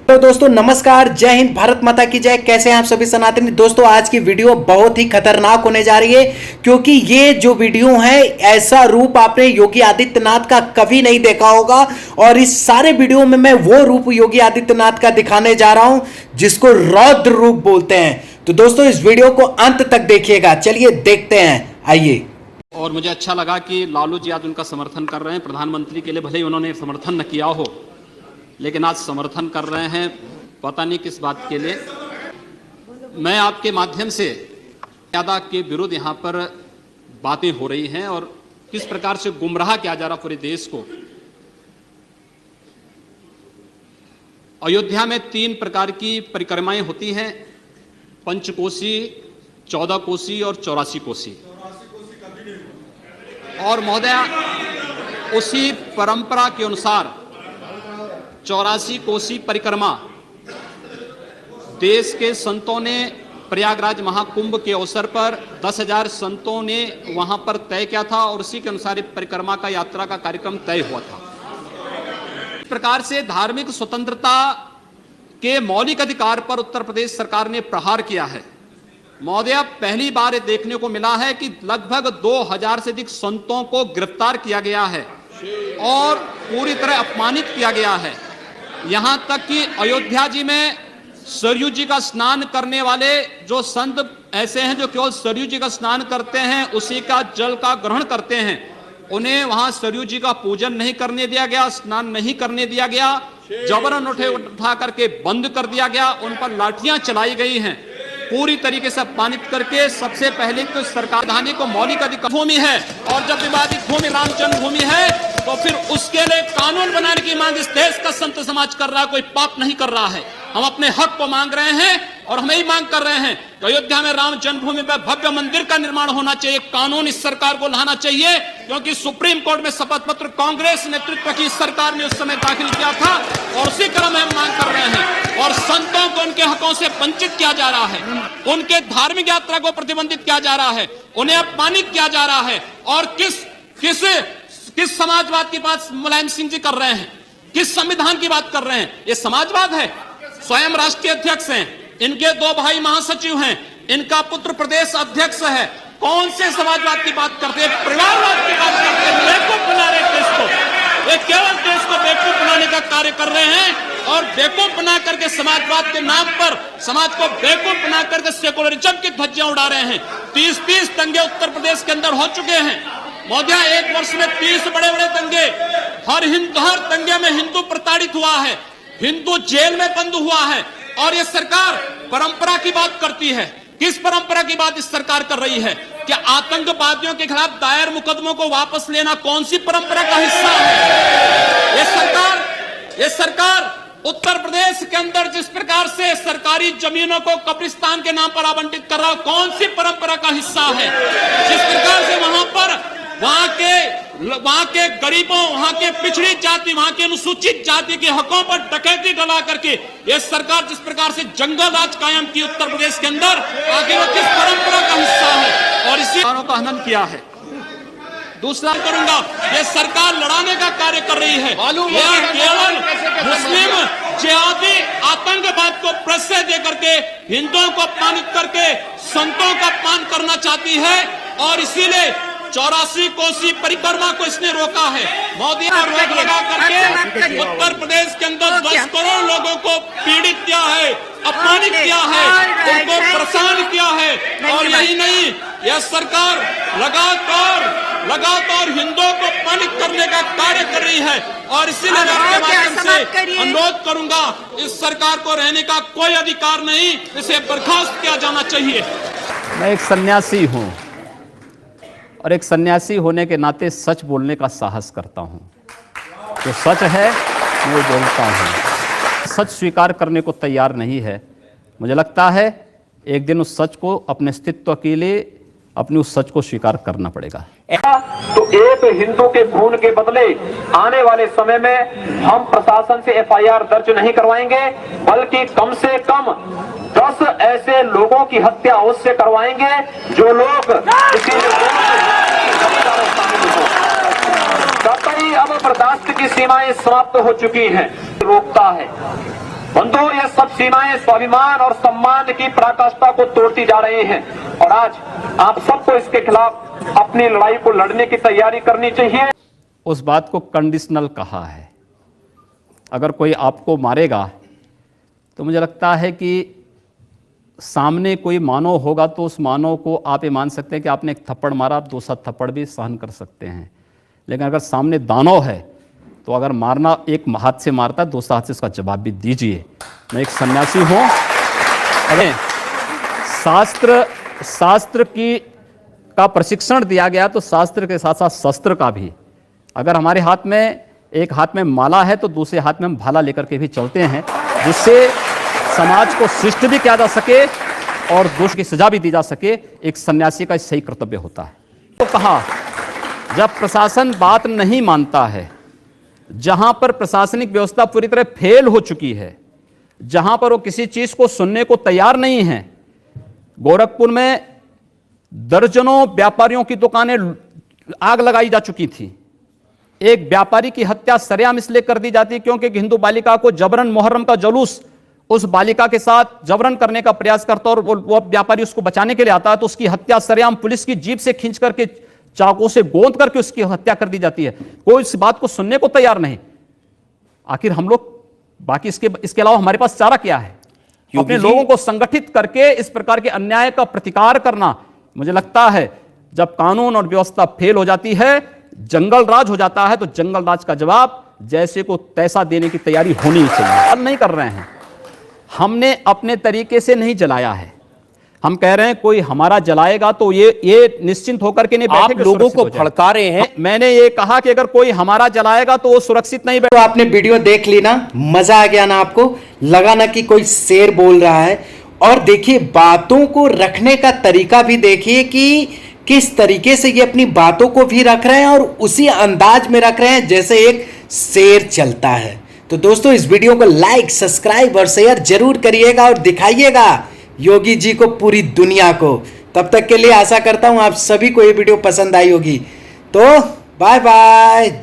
तो दोस्तों नमस्कार, जय हिंद, भारत माता की जय। कैसे हैं आप सभी सनातनी दोस्तों। आज की वीडियो बहुत ही खतरनाक होने जा रही है, क्योंकि ये जो वीडियो है ऐसा रूप आपने योगी आदित्यनाथ का कभी नहीं देखा होगा। और इस सारे वीडियो में मैं वो रूप योगी आदित्यनाथ का दिखाने जा रहा हूं जिसको रौद्र रूप बोलते हैं। तो दोस्तों इस वीडियो को अंत तक देखिएगा। चलिए देखते हैं, आइए। और मुझे अच्छा लगा कि लालू जी आज उनका समर्थन कर रहे हैं। प्रधानमंत्री के लिए भले ही उन्होंने समर्थन न किया हो, लेकिन आज समर्थन कर रहे हैं, पता नहीं किस बात के लिए। मैं आपके माध्यम से मर्यादा के विरुद्ध यहाँ पर बातें हो रही हैं और किस प्रकार से गुमराह किया जा रहा पूरे देश को। अयोध्या में 3 प्रकार की परिक्रमाएं होती हैं, पंचकोसी, 14 कोसी और 84 कोसी। और महोदया उसी परंपरा के अनुसार 84 कोसी परिक्रमा देश के संतों ने प्रयागराज महाकुंभ के अवसर पर 10,000 संतों ने वहां पर तय किया था और उसी के अनुसार परिक्रमा का यात्रा का कार्यक्रम तय हुआ था। इस प्रकार से धार्मिक स्वतंत्रता के मौलिक अधिकार पर उत्तर प्रदेश सरकार ने प्रहार किया है। महोदया पहली बार ये देखने को मिला है कि लगभग 2,000 से अधिक संतों को गिरफ्तार किया गया है और पूरी तरह अपमानित किया गया है। यहां तक कि अयोध्या जी में सरयू जी का स्नान करने वाले जो संत ऐसे हैं जो केवल सरयू जी का स्नान करते हैं, उसी का जल का ग्रहण करते हैं, उन्हें वहां सरयू जी का पूजन नहीं करने दिया गया, स्नान नहीं करने दिया गया, जबरन उठा करके बंद कर दिया गया, उन पर लाठियां चलाई गई हैं, पूरी तरीके से अपमानित करके। सबसे पहले तो सरकार धानी को मौलिक अधिकार भूमि है और जब विवादित भूमि राम जन्मभूमि है तो फिर उसके लिए कानून बनाने की मांग इस देश का संत समाज कर रहा है, कोई पाप नहीं कर रहा है। हम अपने हक को मांग रहे हैं और हम ही मांग कर रहे हैं कि अयोध्या में राम जन्मभूमि पर भव्य मंदिर का निर्माण होना चाहिए। कानून इस सरकार को लाना चाहिए, क्योंकि सुप्रीम कोर्ट में शपथ पत्र कांग्रेस नेतृत्व की सरकार ने उस समय दाखिल किया था और उसी क्रम में हम मांग कर रहे हैं। और संतों को उनके हकों से वंचित किया जा रहा है, उनके धार्मिक यात्रा को प्रतिबंधित किया जा रहा है, उन्हें अपमानित किया जा रहा है। और किस समाजवाद की बात मुलायम सिंह जी कर रहे हैं, किस संविधान की बात कर रहे हैं? ये समाजवाद है। स्वयं राष्ट्रीय अध्यक्ष हैं, इनके 2 भाई महासचिव हैं, इनका पुत्र प्रदेश अध्यक्ष है। कौन से समाजवाद की बात करते हैं? परिवारवाद की बात करते हैं। बेवकूफ बना रहे देश को, ये केवल देश को बेवकूफ बनाने का कार्य कर रहे हैं और बेवकूफ बना करके समाजवाद के नाम पर समाज को बेवकूफ बना करके सेकुलरिज्म की धज्जियां उड़ा रहे हैं। 30 दंगे उत्तर प्रदेश के अंदर हो चुके हैं महोदया। 1 वर्ष में 30 बड़े-बड़े दंगे। हर दंगे में हिंदू प्रताड़ित हुआ है, हिंदू जेल में बंद हुआ है। और ये सरकार परंपरा की बात करती है। किस परंपरा की बात इस सरकार कर रही है? कि आतंकवादियों के खिलाफ दायर मुकदमों को वापस लेना कौन सी परंपरा का हिस्सा है? ये सरकार उत्तर प्रदेश के अंदर जिस प्रकार से सरकारी जमीनों को कब्रिस्तान के नाम पर आवंटित कर रहा है, कौन सी परंपरा का हिस्सा है? जिस प्रकार से वहां के गरीबों, वहां के पिछड़ी जाति, वहां के अनुसूचित जाति के हकों पर डकैती डला करके ये सरकार जिस प्रकार से जंगल राज कायम की उत्तर प्रदेश के अंदर, आखिर वो किस परंपरा का हिस्सा है? और इसी का हनन किया है। दूसरा करूंगा, ये सरकार लड़ाने का कार्य कर रही है, यह केवल मुस्लिम जिहादी आतंकवाद को प्रश्रय दे करके हिंदुओं को अपमानित करके संतों का अपमान करना चाहती है। और इसीलिए 84 कोसी परिक्रमा को इसने रोका है। मोदी ने रोक लगा करके उत्तर प्रदेश के अंदर 10 करोड़ लोगों को पीड़ित किया है, अपमानित किया है, उनको परेशान किया है। और यही नहीं, यह सरकार लगातार हिंदुओं को अपमानित करने का कार्य कर रही है। और इसीलिए मैं आपके माध्यम से अनुरोध करूंगा, इस सरकार को रहने का कोई अधिकार नहीं, इसे बर्खास्त किया जाना चाहिए। मैं एक सन्यासी हूं और एक सन्यासी होने के नाते सच बोलने का साहस करता हूं। जो सच है वो बोलता हूं। सच स्वीकार करने को तैयार नहीं है। मुझे लगता है एक दिन उस सच को, अपने अस्तित्व के लिए अपनी उस सच को स्वीकार करना पड़ेगा। तो एक हिंदू के खून के बदले आने वाले समय में हम प्रशासन से एफआईआर दर्ज नहीं करवाएंगे, बल्कि कम से कम 10 ऐसे लोगों की हत्या अवश्य करवाएंगे जो लोग कतई अब बर्दाश्त की सीमाएं समाप्त हो चुकी हैं। रोकता है बंधुओं, ये सब सीमाएं स्वाभिमान और सम्मान की पराकाष्ठा को तोड़ती जा रही हैं और आज आप सबको इसके खिलाफ अपनी लड़ाई को लड़ने की तैयारी करनी चाहिए। उस बात को कंडीशनल कहा है। अगर कोई आपको मारेगा तो मुझे लगता है कि सामने कोई मानव होगा तो उस मानव को आप ये मान सकते हैं कि आपने एक थप्पड़ मारा, आप दूसरा थप्पड़ भी सहन कर सकते हैं। लेकिन अगर सामने दानव है तो अगर मारना एक हाथ से मारता है, दूसरा हाथ से उसका जवाब भी दीजिए। मैं एक सन्यासी हूँ। अरे शास्त्र का प्रशिक्षण दिया गया तो शास्त्र के साथ साथ शस्त्र का भी। अगर हमारे हाथ में एक हाथ में माला है तो दूसरे हाथ में हम भाला लेकर के भी चलते हैं, जिससे समाज को शिष्ट भी किया जा सके और दोष की सजा भी दी जा सके। एक सन्यासी का सही कर्तव्य होता है। तो कहा, जब प्रशासन बात नहीं मानता है, जहां पर प्रशासनिक व्यवस्था पूरी तरह फेल हो चुकी है, जहां पर वो किसी चीज को सुनने को तैयार नहीं है। गोरखपुर में दर्जनों व्यापारियों की दुकानें आग लगाई जा चुकी थी। एक व्यापारी की हत्या सरेआम इसलिए कर दी जाती क्योंकि हिंदू बालिका को जबरन मुहर्रम का जुलूस उस बालिका के साथ जबरन करने का प्रयास करता और वो व्यापारी उसको बचाने के लिए आता है तो उसकी हत्या सरेआम पुलिस की जीप से खींच करके चाकू से गोंद करके उसकी हत्या कर दी जाती है। कोई इस बात को सुनने को तैयार नहीं। आखिर हम लोग बाकी इसके अलावा हमारे पास चारा क्या है? अपने लोगों को संगठित करके इस प्रकार के अन्याय का प्रतिकार करना। मुझे लगता है जब कानून और व्यवस्था फेल हो जाती है, जंगल राज हो जाता है, तो जंगल राज का जवाब जैसे को तैसा देने की तैयारी होनी ही चाहिए। हम नहीं कर रहे हैं, हमने अपने तरीके से नहीं जलाया है। हम कह रहे हैं कोई हमारा जलाएगा तो ये निश्चिंत होकर के नहीं बैठे, आप लोगों को भड़का रहे हैं। मैंने ये कहा कि अगर कोई हमारा जलाएगा तो वो सुरक्षित नहीं बैठे। तो आपने वीडियो देख ली ना, मजा आ गया ना? आपको लगा ना कि कोई शेर बोल रहा है? और देखिए बातों को रखने का तरीका भी देखिए कि किस तरीके से ये अपनी बातों को भी रख रहे हैं और उसी अंदाज में रख रहे हैं जैसे एक शेर चलता है। तो दोस्तों इस वीडियो को लाइक, सब्सक्राइब और शेयर जरूर करिएगा और दिखाइएगा योगी जी को पूरी दुनिया को। तब तक के लिए आशा करता हूं आप सभी को ये वीडियो पसंद आई होगी। तो बाय बाय।